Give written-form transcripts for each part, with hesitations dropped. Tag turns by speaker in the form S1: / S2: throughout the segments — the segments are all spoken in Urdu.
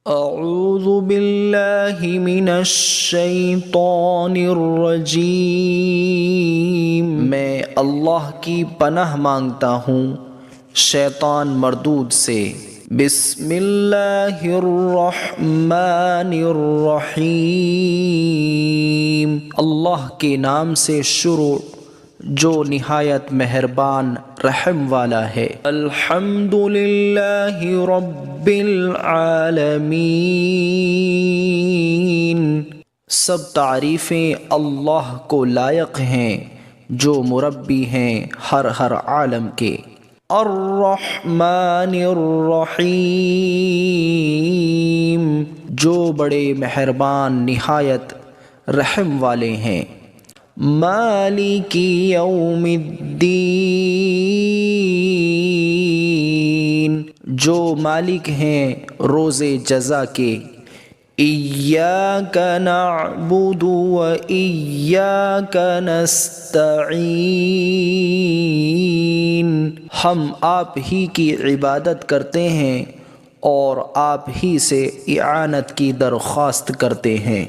S1: اعوذ باللہ من الشیطان الرجیم، میں اللہ کی پناہ مانگتا ہوں شیطان مردود سے۔ بسم اللہ الرحمن الرحیم، اللہ کے نام سے شروع جو نہایت مہربان رحم والا ہے۔ الحمد للہ رب العالمین، سب تعریفیں اللہ کو لائق ہیں جو مربی ہیں ہر عالم کے۔ الرحمن الرحیم، جو بڑے مہربان نہایت رحم والے ہیں۔ مالک یوم الدین، جو مالک ہیں روز جزا کے۔ ایاک نعبد و ایاک نستعین، ہم آپ ہی کی عبادت کرتے ہیں اور آپ ہی سے اعانت کی درخواست کرتے ہیں۔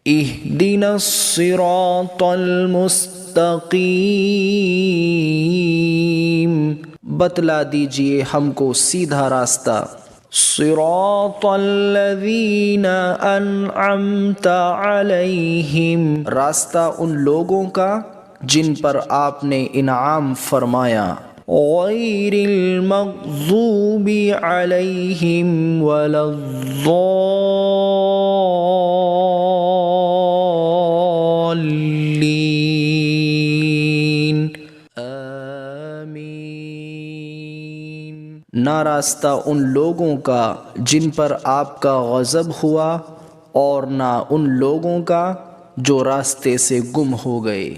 S1: اہدنا الصراط المستقیم، بتلا دیجئے ہم کو سیدھا راستہ۔ صراط الذین انعمت علیہم، راستہ ان لوگوں کا جن پر آپ نے انعام فرمایا۔ غیر المغضوب علیہم ولا الضالین، آمین۔ نہ راستہ ان لوگوں کا جن پر آپ کا غضب ہوا، اور نہ ان لوگوں کا جو راستے سے گم ہو گئے۔